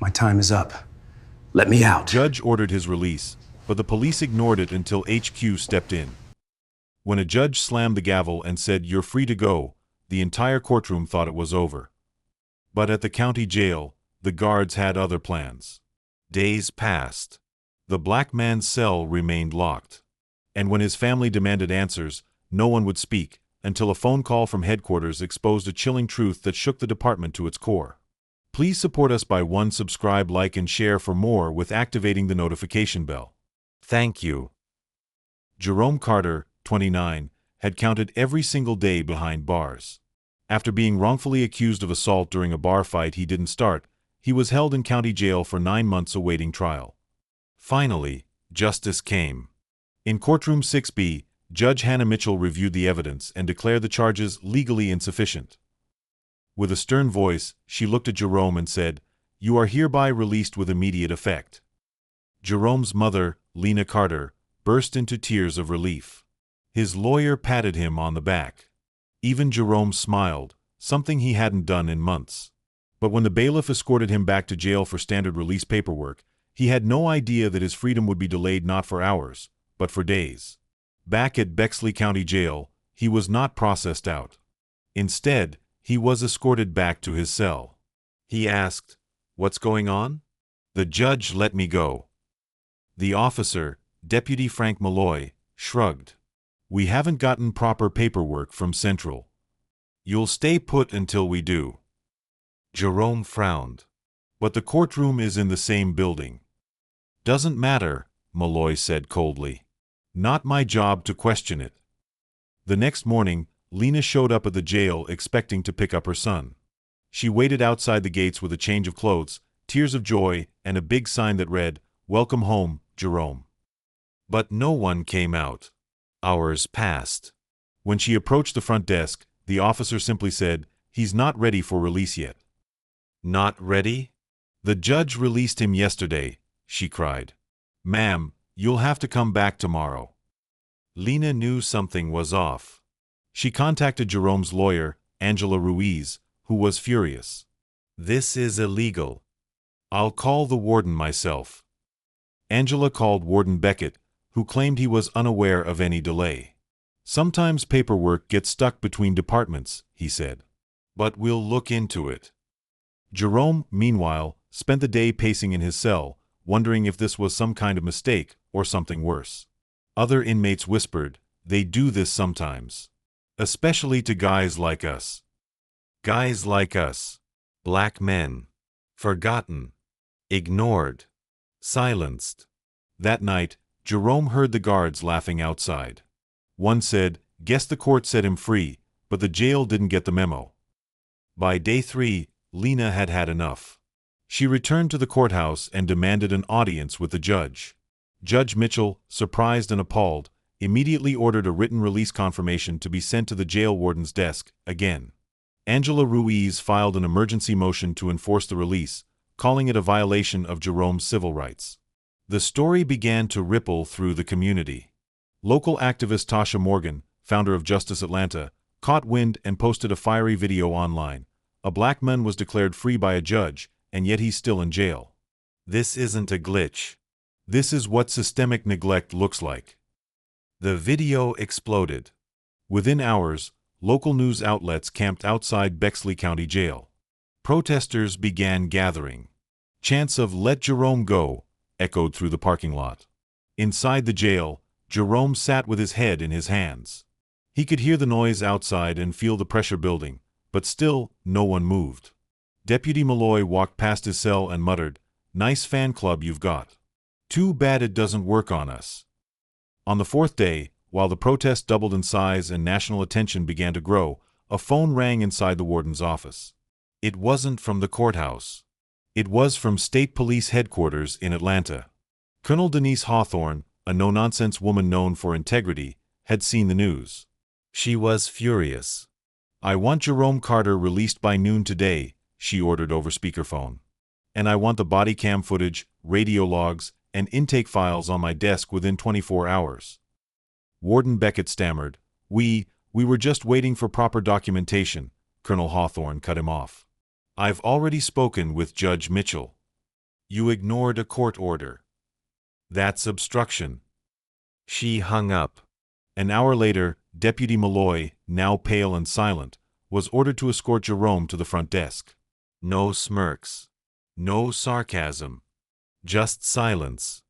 My time is up. Let me out. Judge ordered his release, but the police ignored it until HQ stepped in. When a judge slammed the gavel and said, "You're free to go," the entire courtroom thought it was over. But at the county jail, the guards had other plans. Days passed. The black man's cell remained locked. And when his family demanded answers, no one would speak, until a phone call from headquarters exposed a chilling truth that shook the department to its core. Please support us by subscribe, like, and share for more with activating the notification bell. Thank you. Jerome Carter, 29, had counted every single day behind bars. After being wrongfully accused of assault during a bar fight he didn't start, he was held in county jail for 9 months awaiting trial. Finally, justice came. In courtroom 6B, Judge Hannah Mitchell reviewed the evidence and declared the charges legally insufficient. With a stern voice, she looked at Jerome and said, "You are hereby released with immediate effect." Jerome's mother, Lena Carter, burst into tears of relief. His lawyer patted him on the back. Even Jerome smiled, something he hadn't done in months. But when the bailiff escorted him back to jail for standard release paperwork, he had no idea that his freedom would be delayed not for hours, but for days. Back at Bexley County Jail, he was not processed out. Instead, he was escorted back to his cell. He asked, "What's going on?" "The judge let me go." The officer, Deputy Frank Malloy, shrugged. "We haven't gotten proper paperwork from Central. You'll stay put until we do." Jerome frowned. "But the courtroom is in the same building." "Doesn't matter," Malloy said coldly. "Not my job to question it." The next morning, Lena showed up at the jail expecting to pick up her son. She waited outside the gates with a change of clothes, tears of joy, and a big sign that read, "Welcome home, Jerome." But no one came out. Hours passed. When she approached the front desk, the officer simply said, "He's not ready for release yet." "Not ready?" "The judge released him yesterday," she cried. "Ma'am, you'll have to come back tomorrow." Lena knew something was off. She contacted Jerome's lawyer, Angela Ruiz, who was furious. "This is illegal. I'll call the warden myself." Angela called Warden Beckett, who claimed he was unaware of any delay. "Sometimes paperwork gets stuck between departments," he said. "But we'll look into it." Jerome, meanwhile, spent the day pacing in his cell, wondering if this was some kind of mistake or something worse. Other inmates whispered, "They do this sometimes. Especially to guys like us." Guys like us. Black men. Forgotten. Ignored. Silenced. That night, Jerome heard the guards laughing outside. One said, "Guess the court set him free, but the jail didn't get the memo." By day 3, Lena had had enough. She returned to the courthouse and demanded an audience with the judge. Judge Mitchell, surprised and appalled, immediately ordered a written release confirmation to be sent to the jail warden's desk, again. Angela Ruiz filed an emergency motion to enforce the release, calling it a violation of Jerome's civil rights. The story began to ripple through the community. Local activist Tasha Morgan, founder of Justice Atlanta, caught wind and posted a fiery video online. A black man was declared free by a judge, and yet he's still in jail. This isn't a glitch. This is what systemic neglect looks like. The video exploded. Within hours, local news outlets camped outside Bexley County Jail. Protesters began gathering. Chants of "Let Jerome go" echoed through the parking lot. Inside the jail, Jerome sat with his head in his hands. He could hear the noise outside and feel the pressure building, but still, no one moved. Deputy Malloy walked past his cell and muttered, "Nice fan club you've got. Too bad it doesn't work on us." On the 4th day, while the protest doubled in size and national attention began to grow, a phone rang inside the warden's office. It wasn't from the courthouse. It was from State Police Headquarters in Atlanta. Colonel Denise Hawthorne, a no-nonsense woman known for integrity, had seen the news. She was furious. "I want Jerome Carter released by noon today," she ordered over speakerphone. "And I want the body cam footage, radio logs, and intake files on my desk within 24 hours. Warden Beckett stammered, We were just waiting for proper documentation," Colonel Hawthorne cut him off. "I've already spoken with Judge Mitchell." You ignored a court order. That's obstruction. She hung up. An hour later, Deputy Malloy, now pale and silent, was ordered to escort Jerome to the front desk. No smirks. No sarcasm. Just silence.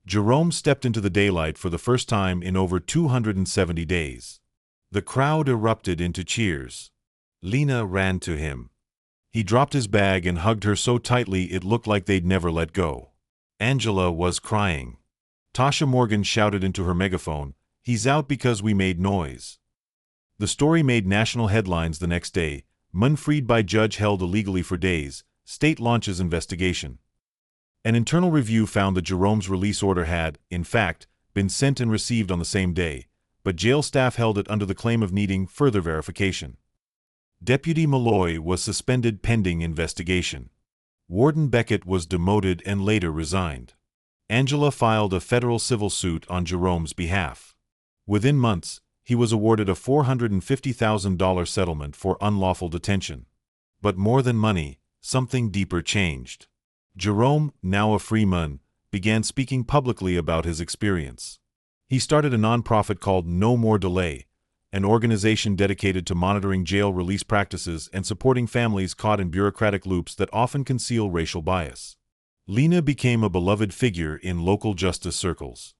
Jerome stepped into the daylight for the first time in over 270 days. The crowd erupted into cheers. Lena ran to him. He dropped his bag and hugged her so tightly it looked like they'd never let go. Angela was crying. Tasha Morgan shouted into her megaphone, "He's out because we made noise." The story made national headlines the next day. Mun freed by judge held illegally for days. State launches investigation. An internal review found that Jerome's release order had, in fact, been sent and received on the same day, but jail staff held it under the claim of needing further verification. Deputy Malloy was suspended pending investigation. Warden Beckett was demoted and later resigned. Angela filed a federal civil suit on Jerome's behalf. Within months, he was awarded a $450,000 settlement for unlawful detention. But more than money, something deeper changed. Jerome, now a free man, began speaking publicly about his experience. He started a nonprofit called No More Delay, an organization dedicated to monitoring jail release practices and supporting families caught in bureaucratic loops that often conceal racial bias. Lena became a beloved figure in local justice circles.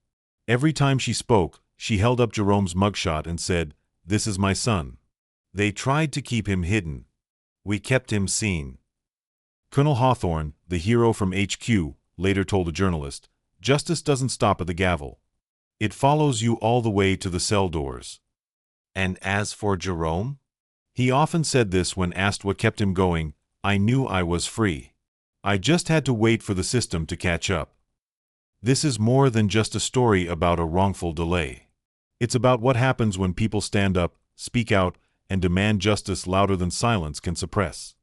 Every time she spoke, she held up Jerome's mugshot and said, "This is my son." They tried to keep him hidden. We kept him seen. Colonel Hawthorne, the hero from HQ, later told a journalist, "Justice doesn't stop at the gavel. It follows you all the way to the cell doors." And as for Jerome? He often said this when asked what kept him going, "I knew I was free. I just had to wait for the system to catch up." This is more than just a story about a wrongful delay. It's about what happens when people stand up, speak out, and demand justice louder than silence can suppress.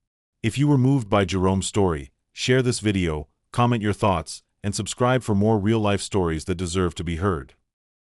If you were moved by Jerome's story, share this video, comment your thoughts, and subscribe for more real-life stories that deserve to be heard.